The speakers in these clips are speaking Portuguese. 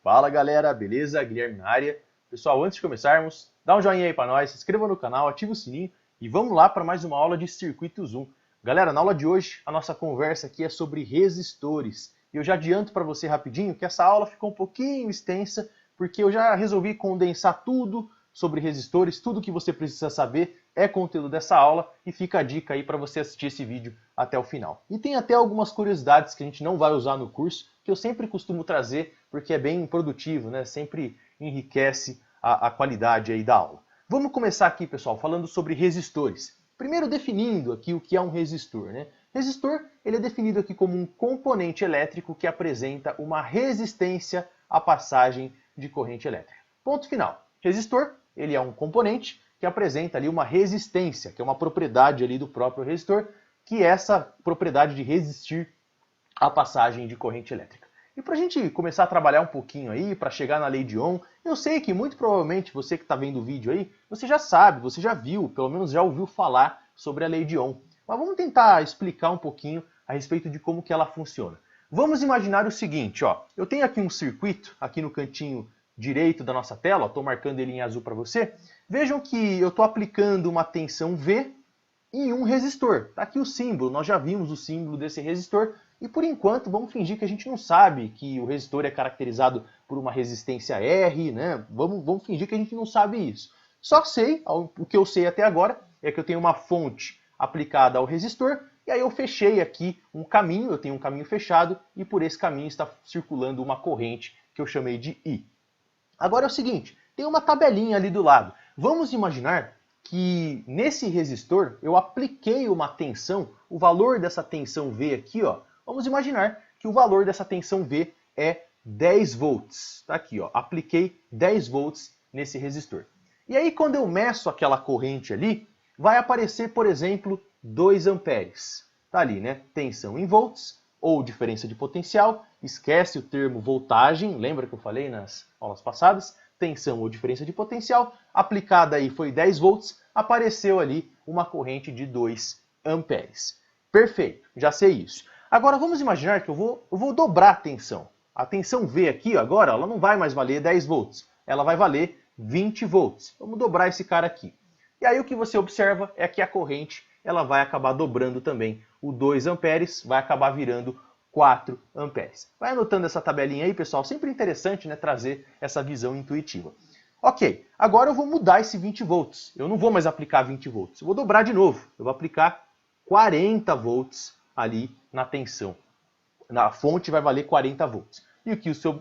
Fala galera, beleza? Guilherme na área. Pessoal, antes de começarmos, dá um joinha aí para nós, se inscreva no canal, ativa o sininho e vamos lá para mais uma aula de Circuito Zoom. Galera, na aula de hoje, a nossa conversa aqui é sobre resistores. E eu já adianto para você rapidinho que essa aula ficou um pouquinho extensa, porque eu já resolvi condensar tudo sobre resistores, tudo que você precisa saber é conteúdo dessa aula e fica a dica aí para você assistir esse vídeo até o final. E tem até algumas curiosidades que a gente não vai usar no curso, que eu sempre costumo trazer porque é bem produtivo, né? Sempre enriquece a qualidade aí da aula. Vamos começar aqui, pessoal, falando sobre resistores. Primeiro definindo aqui o que é um resistor, né? Resistor, ele é definido aqui como um componente elétrico que apresenta uma resistência à passagem de corrente elétrica. Ponto final. Resistor, ele é um componente que apresenta ali uma resistência, que é uma propriedade ali do próprio resistor, que é essa propriedade de resistir à passagem de corrente elétrica. E para a gente começar a trabalhar um pouquinho aí, para chegar na lei de Ohm, eu sei que muito provavelmente você que está vendo o vídeo aí, você já sabe, você já viu, pelo menos já ouviu falar sobre a lei de Ohm. Mas vamos tentar explicar um pouquinho a respeito de como que ela funciona. Vamos imaginar o seguinte, ó, eu tenho aqui um circuito, aqui no cantinho direito da nossa tela, estou marcando ele em azul para você. Vejam que eu estou aplicando uma tensão V em um resistor. Está aqui o símbolo, nós já vimos o símbolo desse resistor. E por enquanto, vamos fingir que a gente não sabe que o resistor é caracterizado por uma resistência R, né? Vamos fingir que a gente não sabe isso. Só sei, o que eu sei até agora, é que eu tenho uma fonte aplicada ao resistor, e aí eu fechei aqui um caminho, eu tenho um caminho fechado, e por esse caminho está circulando uma corrente que eu chamei de I. Agora é o seguinte, tem uma tabelinha ali do lado. Vamos imaginar que nesse resistor eu apliquei uma tensão, o valor dessa tensão V aqui, ó, vamos imaginar que o valor dessa tensão V é 10 volts. Tá aqui, ó, apliquei 10 volts nesse resistor. E aí quando eu meço aquela corrente ali, vai aparecer, por exemplo, 2 amperes. Tá ali, né? Tensão em volts ou diferença de potencial. Esquece o termo voltagem, lembra que eu falei nas aulas passadas? Tensão ou diferença de potencial, aplicada aí foi 10 volts, apareceu ali uma corrente de 2 amperes. Perfeito, já sei isso. Agora vamos imaginar que eu vou dobrar a tensão. A tensão V aqui agora, ela não vai mais valer 10 volts, ela vai valer 20 volts. Vamos dobrar esse cara aqui. E aí o que você observa é que a corrente ela vai acabar dobrando também. O 2 amperes vai acabar virando 4 amperes. Vai anotando essa tabelinha aí, pessoal. Sempre interessante, né, trazer essa visão intuitiva. Ok, agora eu vou mudar esse 20 volts. Eu não vou mais aplicar 20 volts. Eu vou dobrar de novo. Eu vou aplicar 40 volts ali na tensão. Na fonte vai valer 40 volts. E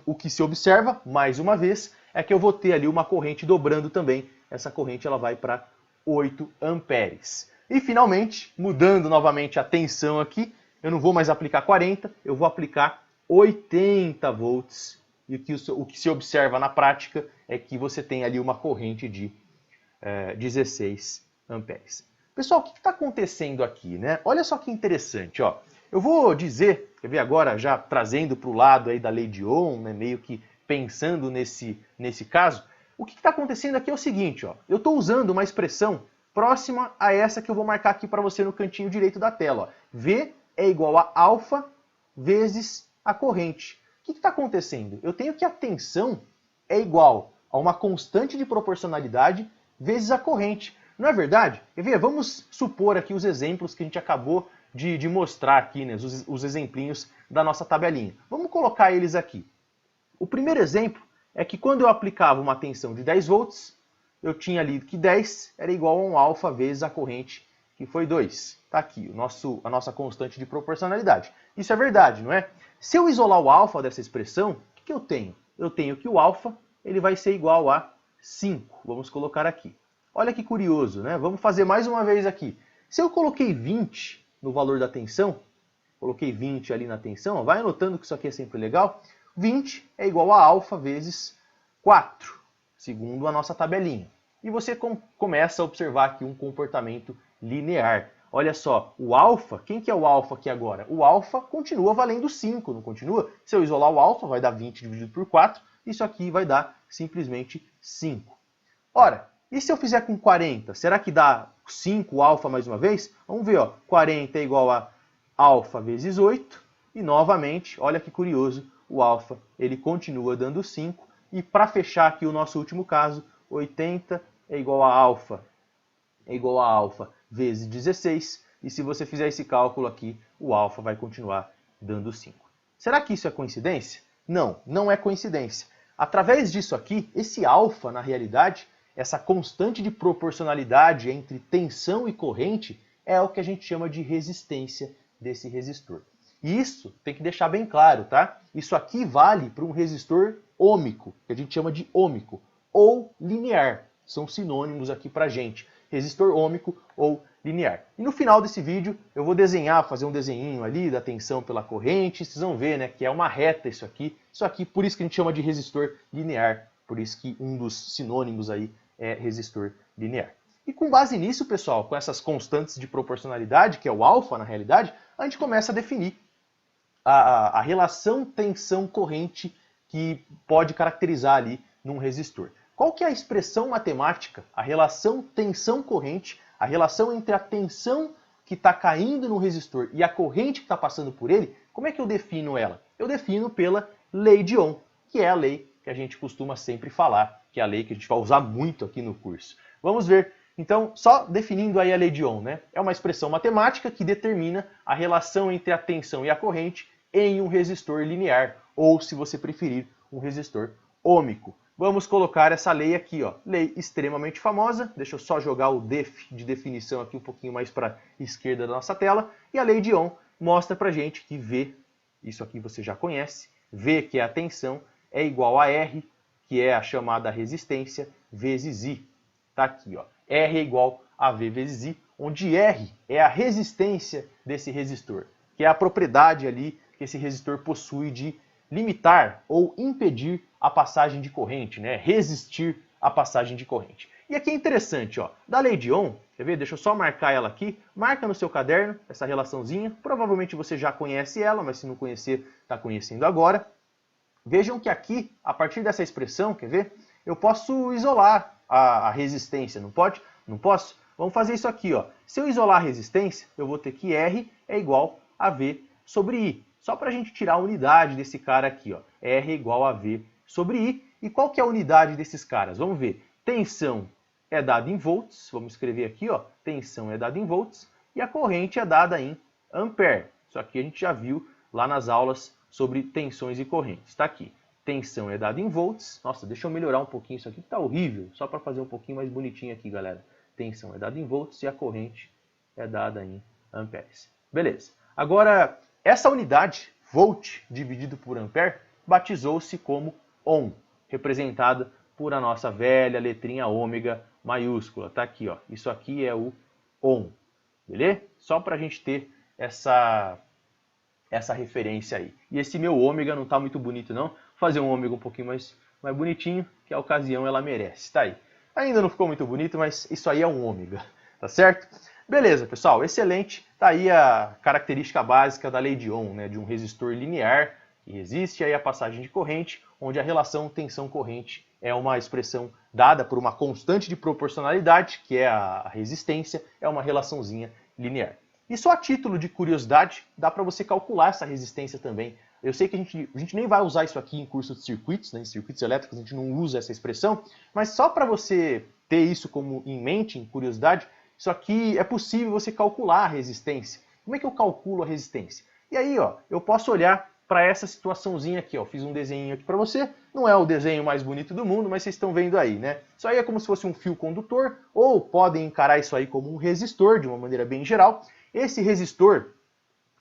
o que se observa, mais uma vez, é que eu vou ter ali uma corrente dobrando também. Essa corrente ela vai para 8 amperes. E finalmente, mudando novamente a tensão aqui, eu não vou mais aplicar 40, eu vou aplicar 80 volts. E o que se observa na prática é que você tem ali uma corrente de 16 amperes. Pessoal, o que está acontecendo aqui, né? Olha só que interessante, ó. Eu vou dizer, quer ver agora, já trazendo para o lado aí da lei de Ohm, né, meio que pensando nesse caso, o que está acontecendo aqui é o seguinte, ó. Eu estou usando uma expressão próxima a essa que eu vou marcar aqui para você no cantinho direito da tela, ó. V é igual a alfa vezes a corrente. O que está acontecendo? Eu tenho que a tensão é igual a uma constante de proporcionalidade vezes a corrente. Não é verdade? Quer ver? Vamos supor aqui os exemplos que a gente acabou de mostrar aqui, né? Os exemplinhos da nossa tabelinha. Vamos colocar eles aqui. O primeiro exemplo é que quando eu aplicava uma tensão de 10 volts, eu tinha ali que 10 era igual a um alfa vezes a corrente, que foi 2. Está aqui, a nossa constante de proporcionalidade. Isso é verdade, não é? Se eu isolar o alfa dessa expressão, o que eu tenho? Eu tenho que o alfa ele vai ser igual a 5. Vamos colocar aqui. Olha que curioso, né? Vamos fazer mais uma vez aqui. Se eu coloquei 20 no valor da tensão, coloquei 20 ali na tensão, vai anotando que isso aqui é sempre legal. 20 é igual a alfa vezes 4, segundo a nossa tabelinha. E você começa a observar aqui um comportamento linear. Olha só, o alfa, quem que é o alfa aqui agora? O alfa continua valendo 5, não continua? Se eu isolar o alfa, vai dar 20 dividido por 4, isso aqui vai dar simplesmente 5. Ora, e se eu fizer com 40? Será que dá 5 alfa mais uma vez? Vamos ver, ó. 40 é igual a alfa vezes 8. E novamente, olha que curioso, o alfa ele continua dando 5. E para fechar aqui o nosso último caso, 80 é igual a alfa vezes 16. E se você fizer esse cálculo aqui, o alfa vai continuar dando 5. Será que isso é coincidência? Não, não é coincidência. Através disso aqui, esse alfa, na realidade, essa constante de proporcionalidade entre tensão e corrente, é o que a gente chama de resistência desse resistor. E isso tem que deixar bem claro, tá? Isso aqui vale para um resistor ômico, que a gente chama de ômico, ou linear. São sinônimos aqui para a gente. Resistor ômico ou linear. E no final desse vídeo eu vou desenhar, fazer um desenhinho ali da tensão pela corrente. Vocês vão ver, né, que é uma reta isso aqui. Isso aqui, por isso que a gente chama de resistor linear. Por isso que um dos sinônimos aí é resistor linear. E com base nisso, pessoal, com essas constantes de proporcionalidade, que é o alfa na realidade, a gente começa a definir a relação tensão-corrente que pode caracterizar ali num resistor. Qual que é a expressão matemática, a relação tensão-corrente, a relação entre a tensão que está caindo no resistor e a corrente que está passando por ele? Como é que eu defino ela? Eu defino pela lei de Ohm, que é a lei que a gente costuma sempre falar, que é a lei que a gente vai usar muito aqui no curso. Vamos ver. Então, só definindo aí a lei de Ohm, né? É uma expressão matemática que determina a relação entre a tensão e a corrente em um resistor linear, ou, se você preferir, um resistor ômico. Vamos colocar essa lei aqui, ó, lei extremamente famosa. Deixa eu só jogar o def de definição aqui um pouquinho mais para a esquerda da nossa tela. E a lei de Ohm mostra para gente que V, isso aqui você já conhece, V, que é a tensão, é igual a R, que é a chamada resistência, vezes I. Tá aqui, ó. R é igual a V vezes I, onde R é a resistência desse resistor, que é a propriedade ali que esse resistor possui de limitar ou impedir a passagem de corrente, né? Resistir à passagem de corrente. E aqui é interessante, ó, da lei de Ohm, quer ver? Deixa eu só marcar ela aqui. Marca no seu caderno essa relaçãozinha. Provavelmente você já conhece ela, mas se não conhecer, está conhecendo agora. Vejam que aqui, a partir dessa expressão, quer ver? Eu posso isolar a resistência, não pode? Não posso? Vamos fazer isso aqui, ó. Se eu isolar a resistência, eu vou ter que R é igual a V sobre I. Só para a gente tirar a unidade desse cara aqui, ó. R é igual a V sobre I. E qual que é a unidade desses caras? Vamos ver. Tensão é dada em volts. Vamos escrever aqui, ó. Tensão é dada em volts. E a corrente é dada em ampere. Isso aqui a gente já viu lá nas aulas sobre tensões e correntes. Está aqui. Tensão é dada em volts. Nossa, deixa eu melhorar um pouquinho isso aqui, que tá horrível. Só para fazer um pouquinho mais bonitinho aqui, galera. Tensão é dada em volts e a corrente é dada em amperes. Beleza. Agora, essa unidade, volt dividido por ampere, batizou-se como Ohm, representada por a nossa velha letrinha ômega maiúscula. Tá aqui, ó. Isso aqui é o Ohm. Beleza? Só para a gente ter essa referência aí. E esse meu ômega não tá muito bonito, não. Vou fazer um ômega um pouquinho mais bonitinho, que a ocasião ela merece. Tá aí. Ainda não ficou muito bonito, mas isso aí é um ômega. Tá certo? Beleza, pessoal, excelente. Tá aí a característica básica da lei de Ohm, né, de um resistor linear que resiste aí a passagem de corrente, onde a relação tensão-corrente é uma expressão dada por uma constante de proporcionalidade, que é a resistência, é uma relaçãozinha linear. E só a título de curiosidade, dá para você calcular essa resistência também. Eu sei que a gente nem vai usar isso aqui em curso de circuitos, né, em circuitos elétricos a gente não usa essa expressão, mas só para você ter isso como em mente, em curiosidade, isso aqui é possível você calcular a resistência. Como é que eu calculo a resistência? E aí, ó, eu posso olhar para essa situaçãozinha aqui, ó. Fiz um desenho aqui para você. Não é o desenho mais bonito do mundo, mas vocês estão vendo aí, né? Isso aí é como se fosse um fio condutor, ou podem encarar isso aí como um resistor, de uma maneira bem geral. Esse resistor,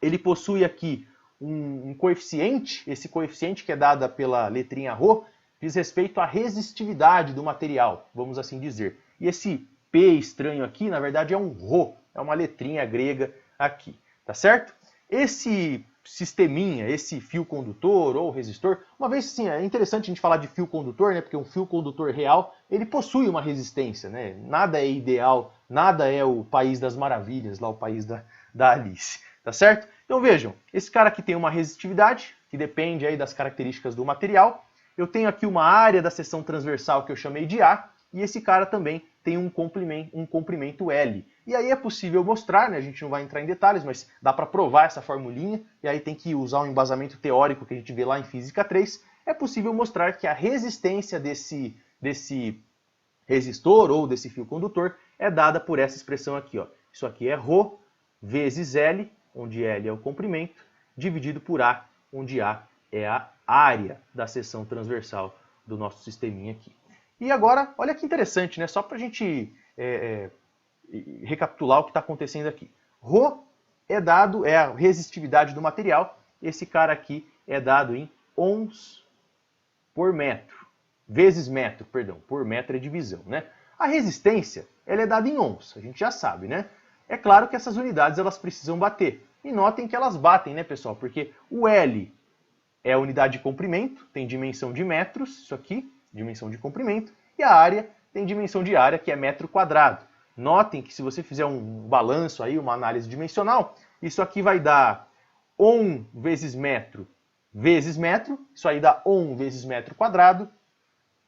ele possui aqui um coeficiente, esse coeficiente que é dado pela letrinha ρ, diz respeito à resistividade do material, vamos assim dizer. E esse P estranho aqui, na verdade, é um ρ, é uma letrinha grega aqui, tá certo? Esse sisteminha, esse fio condutor ou resistor, uma vez assim, é interessante a gente falar de fio condutor, né? Porque um fio condutor real, ele possui uma resistência, né? Nada é ideal, nada é o país das maravilhas, lá o país da Alice, tá certo? Então vejam, esse cara aqui tem uma resistividade, que depende aí das características do material. Eu tenho aqui uma área da seção transversal que eu chamei de A, e esse cara também tem um comprimento L. E aí é possível mostrar, né, a gente não vai entrar em detalhes, mas dá para provar essa formulinha, e aí tem que usar um embasamento teórico que a gente vê lá em Física 3, é possível mostrar que a resistência desse resistor ou desse fio condutor é dada por essa expressão aqui, ó. Isso aqui é ρ vezes L, onde L é o comprimento, dividido por A, onde A é a área da seção transversal do nosso sisteminha aqui. E agora, olha que interessante, né? Só para a gente recapitular o que está acontecendo aqui. Rho é a resistividade do material. Esse cara aqui é dado em ohms por metro. Vezes metro, perdão. Por metro é divisão, né? A resistência, ela é dada em ohms. A gente já sabe, né? É claro que essas unidades, elas precisam bater. E notem que elas batem, né, pessoal? Porque o L é a unidade de comprimento, tem dimensão de metros, isso aqui, dimensão de comprimento. E a área tem dimensão de área, que é metro quadrado. Notem que se você fizer um balanço aí, uma análise dimensional, isso aqui vai dar ohm vezes metro, isso aí dá ohm vezes metro quadrado,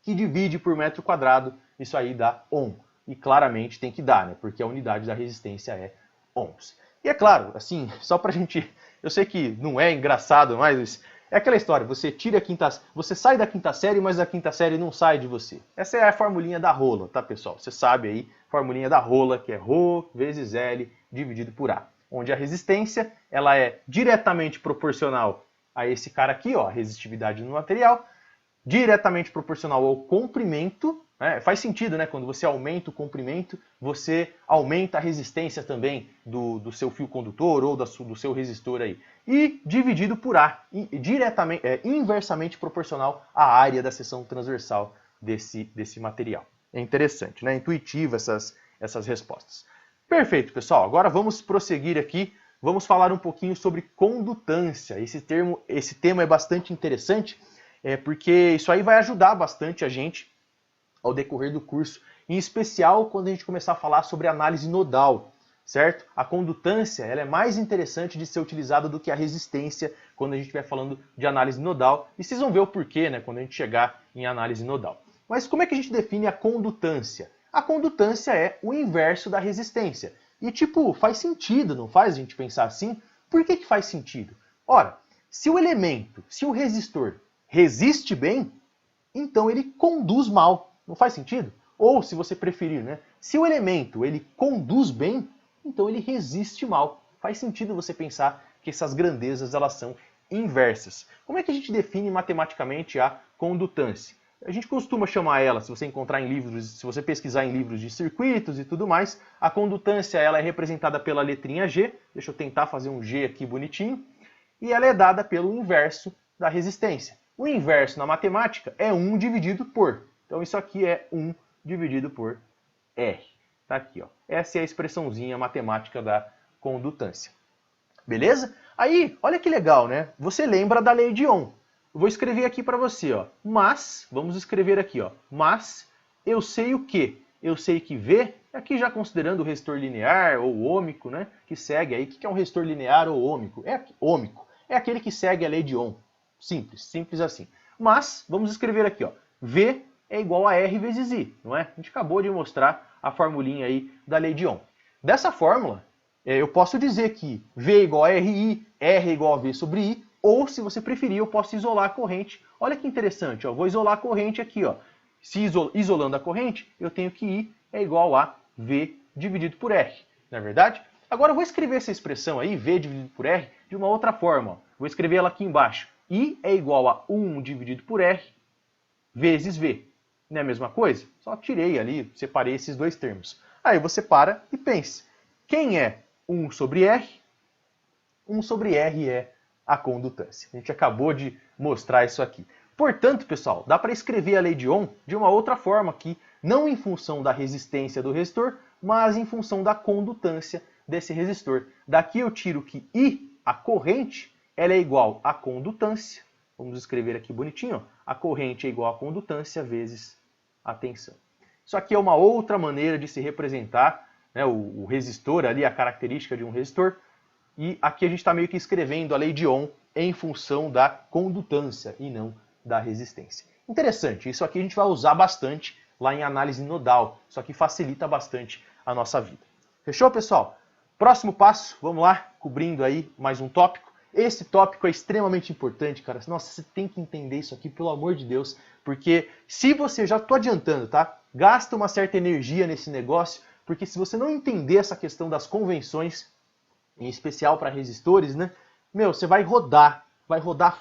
que divide por metro quadrado, isso aí dá ohm. E claramente tem que dar, né? Porque a unidade da resistência é ohms. E é claro, assim, só pra gente... Eu sei que não é engraçado, mas é aquela história, você sai da quinta série, mas a quinta série não sai de você. Essa é a formulinha da rola, tá, pessoal? Você sabe aí, formulinha da rola, que é ρ vezes L dividido por A. Onde a resistência, ela é diretamente proporcional a esse cara aqui, ó, a resistividade do material, diretamente proporcional ao comprimento, né? Faz sentido, né? Quando você aumenta o comprimento, você aumenta a resistência também do seu fio condutor ou do seu resistor aí. E dividido por A, inversamente proporcional à área da seção transversal desse material. É interessante, né? Intuitivo essas respostas. Perfeito, pessoal. Agora vamos prosseguir aqui. Vamos falar um pouquinho sobre condutância. Esse tema é bastante interessante, porque isso aí vai ajudar bastante a gente ao decorrer do curso, em especial quando a gente começar a falar sobre análise nodal, certo? A condutância, ela é mais interessante de ser utilizada do que a resistência quando a gente estiver falando de análise nodal, e vocês vão ver o porquê, né, quando a gente chegar em análise nodal. Mas como é que a gente define a condutância? A condutância é o inverso da resistência. E tipo, faz sentido, não faz a gente pensar assim? Por que faz sentido? Ora, se o resistor resiste bem, então ele conduz mal. Não faz sentido? Ou, se você preferir, né? Se o elemento ele conduz bem, então ele resiste mal. Faz sentido você pensar que essas grandezas elas são inversas. Como é que a gente define matematicamente a condutância? A gente costuma chamar ela, se você encontrar em livros, se você pesquisar em livros de circuitos e tudo mais, a condutância ela é representada pela letrinha G. Deixa eu tentar fazer um G aqui bonitinho. E ela é dada pelo inverso da resistência. O inverso na matemática é 1 dividido por. Então isso aqui é 1 dividido por R. Tá aqui, ó. Essa é a expressãozinha matemática da condutância. Beleza? Aí, olha que legal, né? Você lembra da lei de Ohm. Eu vou escrever aqui para você, ó. Mas, vamos escrever aqui, ó. Mas eu sei o quê? Eu sei que V, aqui já considerando o resistor linear ou ômico, né? Que segue aí. O que é um resistor linear ou ômico? É ômico. É aquele que segue a lei de Ohm. Simples, simples assim. Mas, vamos escrever aqui, ó. V é igual a R vezes I, não é? A gente acabou de mostrar a formulinha aí da lei de Ohm. Dessa fórmula, eu posso dizer que V é igual a RI, R é igual a V sobre I, ou, se você preferir, eu posso isolar a corrente. Olha que interessante, ó. Vou isolar a corrente aqui, ó. Isolando a corrente, eu tenho que I é igual a V dividido por R, não é verdade? Agora eu vou escrever essa expressão aí, V dividido por R, de uma outra forma. Ó. Vou escrever ela aqui embaixo. I é igual a 1 dividido por R vezes V. Não é a mesma coisa? Só tirei ali, separei esses dois termos. Aí você para e pense. Quem é 1 sobre R? 1 sobre R é a condutância. A gente acabou de mostrar isso aqui. Portanto, pessoal, dá para escrever a lei de Ohm de uma outra forma aqui, não em função da resistência do resistor, mas em função da condutância desse resistor. Daqui eu tiro que I, a corrente, ela é igual à condutância. Vamos escrever aqui bonitinho. Ó. A corrente é igual à condutância vezes a tensão. Isso aqui é uma outra maneira de se representar, né, o resistor ali, a característica de um resistor. E aqui a gente está meio que escrevendo a lei de Ohm em função da condutância e não da resistência. Interessante, isso aqui a gente vai usar bastante lá em análise nodal. Isso aqui facilita bastante a nossa vida. Fechou, pessoal? Próximo passo, vamos lá, cobrindo aí mais um tópico. Esse tópico é extremamente importante, cara. Nossa, você tem que entender isso aqui, pelo amor de Deus. Porque se você, já tô adiantando, tá? Gasta uma certa energia nesse negócio, porque se você não entender essa questão das convenções, em especial para resistores, né? Meu, você vai rodar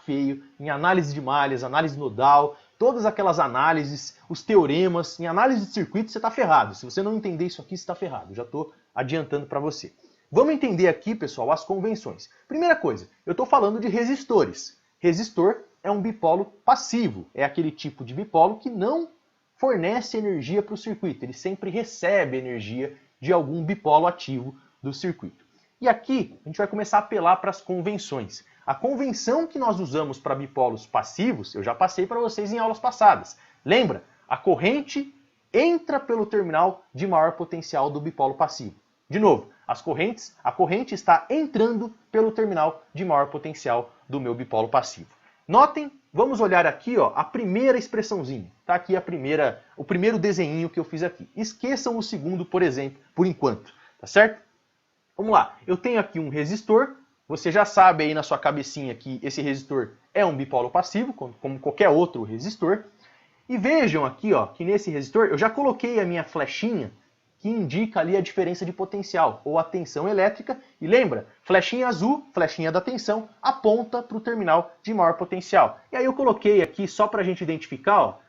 feio em análise de malhas, análise nodal, todas aquelas análises, os teoremas, em análise de circuito você está ferrado. Se você não entender isso aqui, você está ferrado. Já estou adiantando para você. Vamos entender aqui, pessoal, as convenções. Primeira coisa, eu estou falando de resistores. Resistor é um bipolo passivo, é aquele tipo de bipolo que não fornece energia para o circuito, ele sempre recebe energia de algum bipolo ativo do circuito. E aqui a gente vai começar a apelar para as convenções. A convenção que nós usamos para bipolos passivos, eu já passei para vocês em aulas passadas. Lembra? A corrente entra pelo terminal de maior potencial do bipolo passivo. De novo, a corrente está entrando pelo terminal de maior potencial do meu bipolo passivo. Notem, vamos olhar aqui, ó, a primeira expressãozinha. Tá aqui o primeiro desenho que eu fiz aqui. Esqueçam o segundo, por exemplo, por enquanto, tá certo? Vamos lá, eu tenho aqui um resistor, você já sabe aí na sua cabecinha que esse resistor é um bipolo passivo, como qualquer outro resistor. E vejam aqui, ó, que nesse resistor eu já coloquei a minha flechinha que indica ali a diferença de potencial, ou a tensão elétrica. E lembra, flechinha azul, flechinha da tensão, aponta para o terminal de maior potencial. E aí eu coloquei aqui só para a gente identificar, ó,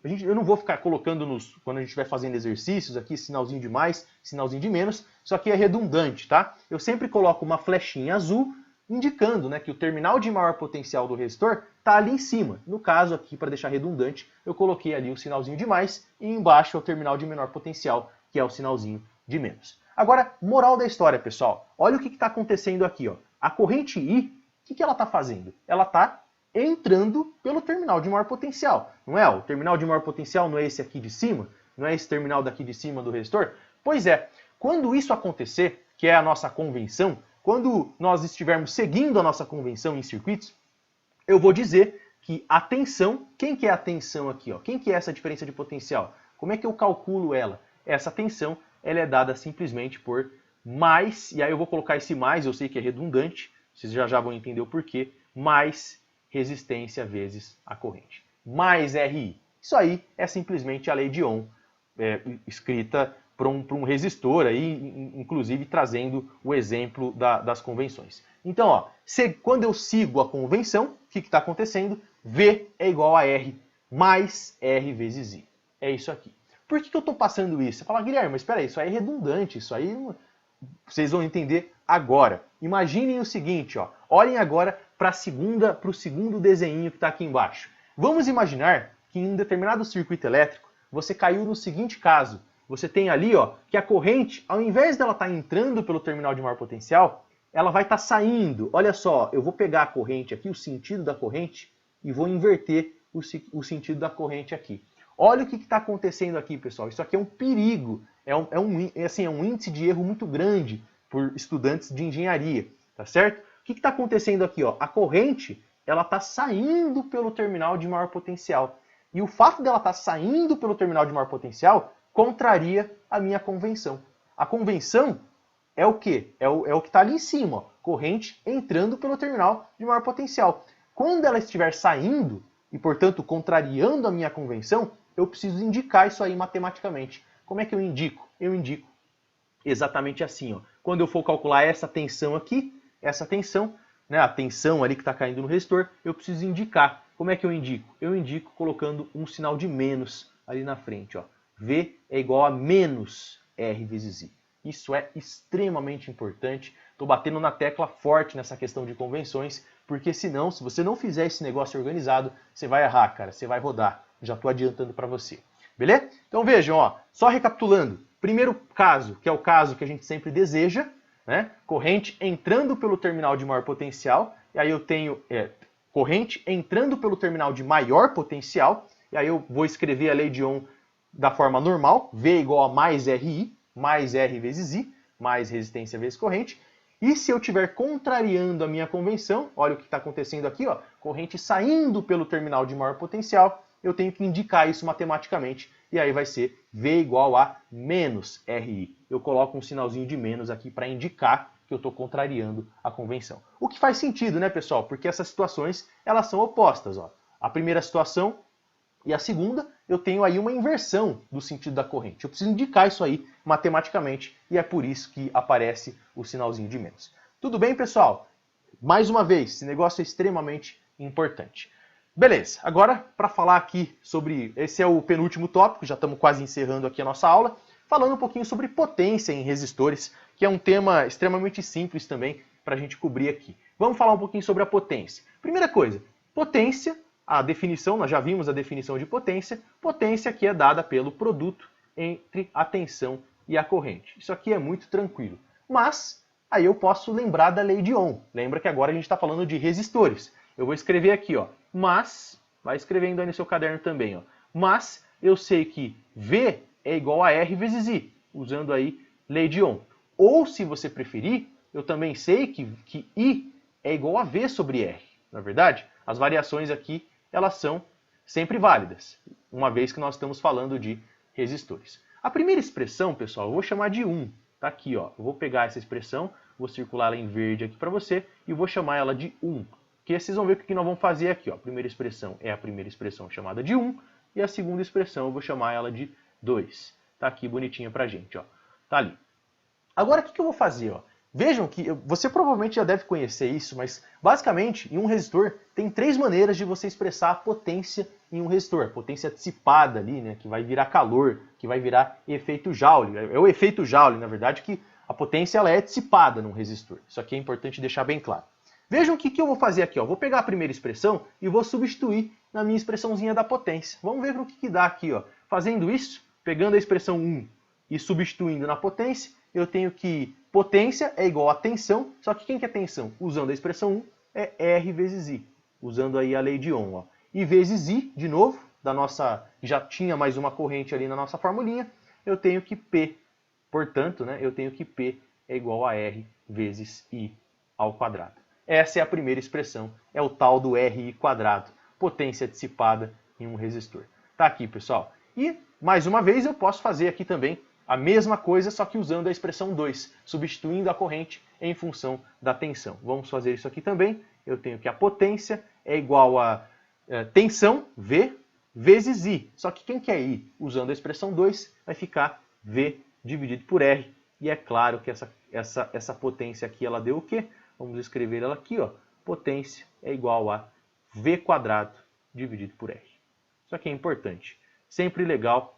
eu não vou ficar colocando quando a gente estiver fazendo exercícios aqui, sinalzinho de mais, sinalzinho de menos, isso aqui é redundante, tá? Eu sempre coloco uma flechinha azul indicando, né, que o terminal de maior potencial do resistor está ali em cima. No caso aqui, para deixar redundante, eu coloquei ali o sinalzinho de mais e embaixo é o terminal de menor potencial, que é o sinalzinho de menos. Agora, moral da história, pessoal. Olha o que está acontecendo aqui, ó. A corrente I, o que ela está fazendo? Ela está entrando pelo terminal de maior potencial. Não é? O terminal de maior potencial não é esse aqui de cima? Não é esse terminal daqui de cima do resistor? Pois é, quando isso acontecer, que é a nossa convenção, quando nós estivermos seguindo a nossa convenção em circuitos, eu vou dizer que a tensão, quem que é a tensão aqui? Ó? Quem que é essa diferença de potencial? Como é que eu calculo ela? Essa tensão ela é dada simplesmente por mais, e aí eu vou colocar esse mais, eu sei que é redundante, vocês já vão entender o porquê, mais resistência vezes a corrente. Mais RI. Isso aí é simplesmente a lei de Ohm, escrita para um resistor, aí, inclusive trazendo o exemplo das convenções. Então, ó, quando eu sigo a convenção, o que está acontecendo? V é igual a R mais R vezes I. É isso aqui. Por que eu estou passando isso? Você fala, Guilherme, mas espera aí, isso aí é redundante, isso aí vocês vão entender agora. Imaginem o seguinte, ó, olhem agora para o segundo desenho que está aqui embaixo. Vamos imaginar que em um determinado circuito elétrico, você caiu no seguinte caso. Você tem ali, ó, que a corrente, ao invés dela estar entrando pelo terminal de maior potencial, ela vai estar saindo. Olha só, eu vou pegar a corrente aqui, o sentido da corrente, e vou inverter o sentido da corrente aqui. Olha o que está acontecendo aqui, pessoal. Isso aqui é um perigo, é um índice de erro muito grande por estudantes de engenharia, tá certo? O que está acontecendo aqui? Ó? A corrente ela está saindo pelo terminal de maior potencial. E o fato dela estar saindo pelo terminal de maior potencial contraria a minha convenção. A convenção é o quê? É o que está ali em cima, ó. Corrente entrando pelo terminal de maior potencial. Quando ela estiver saindo, e portanto contrariando a minha convenção, eu preciso indicar isso aí matematicamente. Como é que eu indico? Eu indico exatamente assim, ó. Quando eu for calcular essa tensão aqui, essa tensão, né, a tensão ali que está caindo no resistor, eu preciso indicar. Como é que eu indico? Eu indico colocando um sinal de menos ali na frente, ó. V é igual a menos R vezes I. Isso é extremamente importante. Estou batendo na tecla forte nessa questão de convenções, porque senão, se você não fizer esse negócio organizado, você vai errar, cara, você vai rodar. Já estou adiantando para você. Beleza? Então vejam, ó, só recapitulando. Primeiro caso, que é o caso que a gente sempre deseja, né? Corrente entrando pelo terminal de maior potencial, e aí eu tenho corrente entrando pelo terminal de maior potencial, e aí eu vou escrever a lei de Ohm da forma normal, V igual a mais RI, mais R vezes I, mais resistência vezes corrente. E se eu estiver contrariando a minha convenção, olha o que está acontecendo aqui, ó, corrente saindo pelo terminal de maior potencial, eu tenho que indicar isso matematicamente, e aí vai ser V igual a menos RI. Eu coloco um sinalzinho de menos aqui para indicar que eu estou contrariando a convenção. O que faz sentido, né, pessoal? Porque essas situações, elas são opostas, ó. A primeira situação e a segunda, eu tenho aí uma inversão do sentido da corrente. Eu preciso indicar isso aí matematicamente e é por isso que aparece o sinalzinho de menos. Tudo bem, pessoal? Mais uma vez, esse negócio é extremamente importante. Beleza, agora para falar aqui sobre, esse é o penúltimo tópico, já estamos quase encerrando aqui a nossa aula, falando um pouquinho sobre potência em resistores, que é um tema extremamente simples também para a gente cobrir aqui. Vamos falar um pouquinho sobre a potência. Primeira coisa, potência, a definição, nós já vimos a definição de potência, potência que é dada pelo produto entre a tensão e a corrente. Isso aqui é muito tranquilo. Mas, aí eu posso lembrar da lei de Ohm. Lembra que agora a gente está falando de resistores. Eu vou escrever aqui, ó, mas, vai escrevendo aí no seu caderno também, ó, mas eu sei que V é igual a R vezes I, usando aí lei de Ohm. Ou, se você preferir, eu também sei que I é igual a V sobre R. Na verdade, as variações aqui, elas são sempre válidas, uma vez que nós estamos falando de resistores. A primeira expressão, pessoal, eu vou chamar de 1. Tá aqui, ó. Eu vou pegar essa expressão, vou circular ela em verde aqui para você e vou chamar ela de 1. Porque vocês vão ver o que nós vamos fazer aqui, ó. A primeira expressão é a primeira expressão chamada de 1 e a segunda expressão eu vou chamar ela de 2. Tá aqui bonitinha pra gente, ó. Tá ali. Agora o que eu vou fazer, ó? Vejam que você provavelmente já deve conhecer isso, mas basicamente em um resistor tem 3 maneiras de você expressar a potência em um resistor. A potência dissipada ali, né, que vai virar calor, que vai virar efeito Joule. É o efeito Joule, na verdade, que a potência ela é dissipada num resistor. Isso aqui é importante deixar bem claro. Vejam o que eu vou fazer aqui, ó. Vou pegar a primeira expressão e vou substituir na minha expressãozinha da potência. Vamos ver o que dá aqui, ó. Fazendo isso, pegando a expressão 1 e substituindo na potência, eu tenho que potência é igual a tensão, só que quem que é tensão? Usando a expressão 1, é R vezes I, usando aí a lei de Ohm. Ó. E vezes I, de novo, da nossa, já tinha mais uma corrente ali na nossa formulinha, eu tenho que P, portanto, né, eu tenho que P é igual a R vezes I ao quadrado. Essa é a primeira expressão, é o tal do RI quadrado, potência dissipada em um resistor. Tá aqui, pessoal. E, mais uma vez, eu posso fazer aqui também a mesma coisa, só que usando a expressão 2, substituindo a corrente em função da tensão. Vamos fazer isso aqui também. Eu tenho que a potência é igual a tensão, V, vezes I. Só que quem que é I? Usando a expressão 2, vai ficar V dividido por R. E é claro que essa potência aqui, ela deu o quê? Vamos escrever ela aqui, ó. Potência é igual a V quadrado dividido por R. Isso aqui é importante. Sempre legal.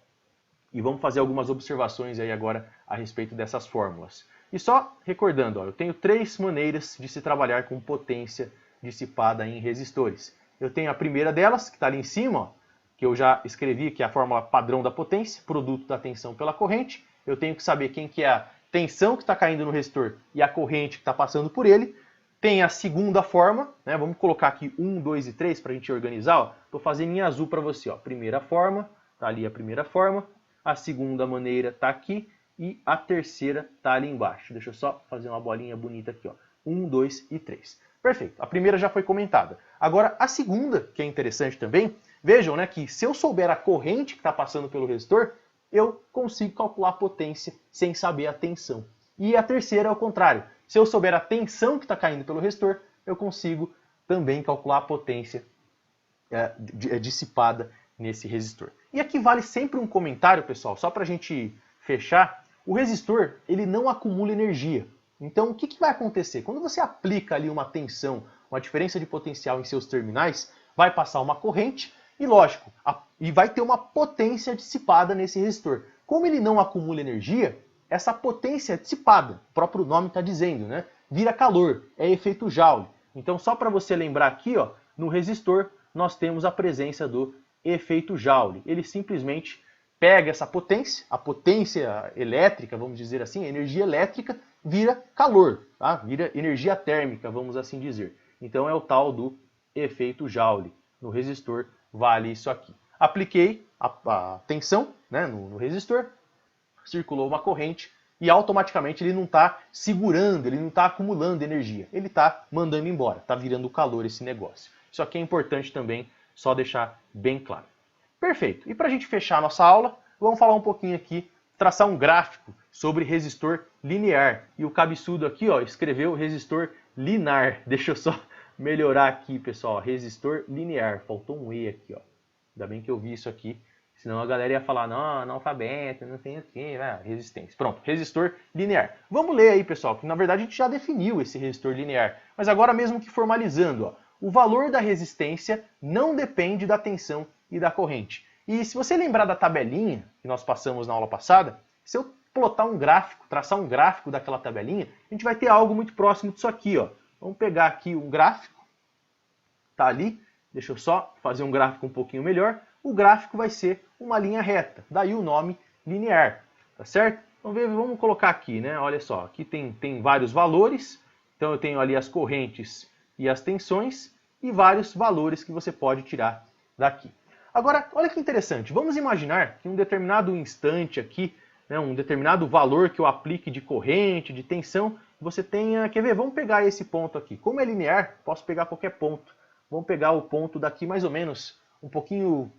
E vamos fazer algumas observações aí agora a respeito dessas fórmulas. E só recordando, ó, eu tenho 3 maneiras de se trabalhar com potência dissipada em resistores. Eu tenho a primeira delas, que está ali em cima, ó, que eu já escrevi, que é a fórmula padrão da potência, produto da tensão pela corrente. Eu tenho que saber quem que é a tensão que está caindo no resistor e a corrente que está passando por ele. Tem a segunda forma, né? Vamos colocar aqui 1, 2 e 3 para a gente organizar. Estou fazendo em azul para você. Ó. Primeira forma, está ali a primeira forma. A segunda maneira está aqui e a terceira está ali embaixo. Deixa eu só fazer uma bolinha bonita aqui. Ó. 1, 2 e 3. Perfeito. A primeira já foi comentada. Agora, a segunda, que é interessante também, vejam, né, que se eu souber a corrente que está passando pelo resistor, eu consigo calcular a potência sem saber a tensão. E a terceira é o contrário. Se eu souber a tensão que está caindo pelo resistor, eu consigo também calcular a potência dissipada nesse resistor. E aqui vale sempre um comentário, pessoal, só para a gente fechar. O resistor, ele não acumula energia. Então, o que vai acontecer? Quando você aplica ali uma tensão, uma diferença de potencial em seus terminais, vai passar uma corrente e, lógico, e vai ter uma potência dissipada nesse resistor. Como ele não acumula energia, essa potência é dissipada, o próprio nome está dizendo, né? Vira calor, é efeito Joule. Então, só para você lembrar aqui, ó, no resistor, nós temos a presença do efeito Joule. Ele simplesmente pega essa potência, a potência elétrica, vamos dizer assim, a energia elétrica, vira calor, tá? Vira energia térmica, vamos assim dizer. Então é o tal do efeito Joule. No resistor vale isso aqui. Apliquei a tensão, né, no resistor, circulou uma corrente e automaticamente ele não está segurando, ele não está acumulando energia, ele está mandando embora, está virando calor esse negócio. Isso aqui é importante também, só deixar bem claro. Perfeito. E para a gente fechar a nossa aula, vamos falar um pouquinho aqui, traçar um gráfico sobre resistor linear. E o cabeçudo aqui, ó, escreveu resistor linear. Deixa eu só melhorar aqui, pessoal. Resistor linear. Faltou um E aqui, ó. Ainda bem que eu vi isso aqui. Senão a galera ia falar, não, analfabeto, não tem o quê, resistência. Pronto, resistor linear. Vamos ler aí, pessoal, que na verdade a gente já definiu esse resistor linear. Mas agora mesmo que formalizando, ó, o valor da resistência não depende da tensão e da corrente. E se você lembrar da tabelinha que nós passamos na aula passada, se eu plotar um gráfico, traçar um gráfico daquela tabelinha, a gente vai ter algo muito próximo disso aqui, ó. Vamos pegar aqui um gráfico, tá ali, deixa eu só fazer um gráfico um pouquinho melhor. O gráfico vai ser uma linha reta, daí o nome linear, tá certo? Vamos colocar aqui, né? Olha só, aqui tem vários valores, então eu tenho ali as correntes e as tensões e vários valores que você pode tirar daqui. Agora, olha que interessante, vamos imaginar que em um determinado instante aqui, né, um determinado valor que eu aplique de corrente, de tensão, você tenha, quer ver, vamos pegar esse ponto aqui. Como é linear, posso pegar qualquer ponto. Vamos pegar o ponto daqui mais ou menos um pouquinho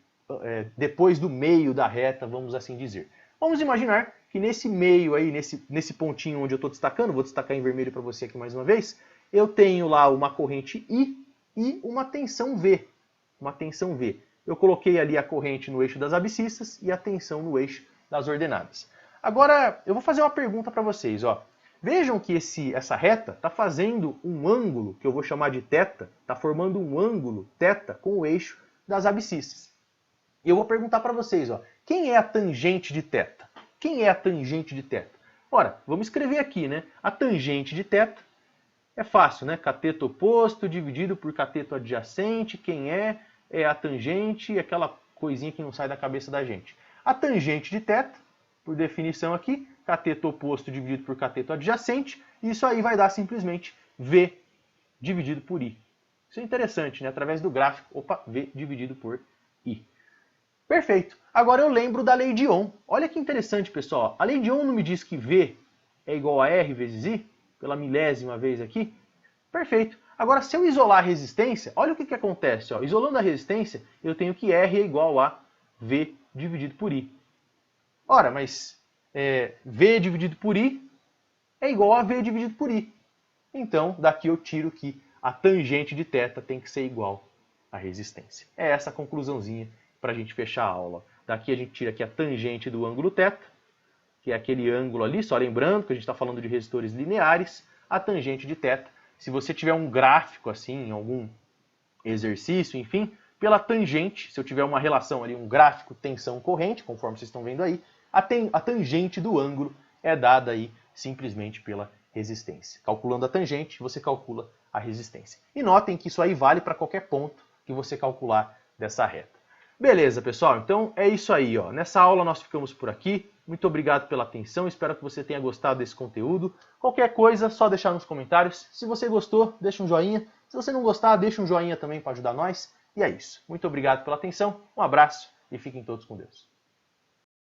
depois do meio da reta, vamos assim dizer. Vamos imaginar que nesse meio aí, nesse pontinho onde eu estou destacando, vou destacar em vermelho para você aqui mais uma vez, eu tenho lá uma corrente I e uma tensão V. Uma tensão V. Eu coloquei ali a corrente no eixo das abscissas e a tensão no eixo das ordenadas. Agora, eu vou fazer uma pergunta para vocês. Ó. Vejam que essa reta está fazendo um ângulo, que eu vou chamar de θ, está formando um ângulo θ com o eixo das abscissas. E eu vou perguntar para vocês, ó, quem é a tangente de θ? Quem é a tangente de θ? Ora, vamos escrever aqui, né? A tangente de θ é fácil, né? Cateto oposto dividido por cateto adjacente. Quem é a tangente, aquela coisinha que não sai da cabeça da gente. A tangente de θ, por definição aqui, cateto oposto dividido por cateto adjacente, isso aí vai dar simplesmente V dividido por I. Isso é interessante, né? Através do gráfico, V dividido por I. Perfeito. Agora eu lembro da lei de Ohm. Olha que interessante, pessoal. A lei de Ohm não me diz que V é igual a R vezes I, pela milésima vez aqui? Perfeito. Agora, se eu isolar a resistência, olha o que acontece. Ó. Isolando a resistência, eu tenho que R é igual a V dividido por I. Ora, mas V dividido por I é igual a V dividido por I. Então, daqui eu tiro que a tangente de θ tem que ser igual à resistência. É essa a conclusãozinha para a gente fechar a aula. Daqui a gente tira aqui a tangente do ângulo θ, que é aquele ângulo ali, só lembrando que a gente está falando de resistores lineares, a tangente de θ. Se você tiver um gráfico assim, em algum exercício, enfim, pela tangente, se eu tiver uma relação ali, um gráfico tensão-corrente, conforme vocês estão vendo aí, a tangente do ângulo é dada aí simplesmente pela resistência. Calculando a tangente, você calcula a resistência. E notem que isso aí vale para qualquer ponto que você calcular dessa reta. Beleza, pessoal? Então é isso aí, ó. Nessa aula nós ficamos por aqui. Muito obrigado pela atenção, espero que você tenha gostado desse conteúdo. Qualquer coisa, só deixar nos comentários. Se você gostou, deixa um joinha. Se você não gostar, deixa um joinha também para ajudar nós. E é isso. Muito obrigado pela atenção, um abraço e fiquem todos com Deus.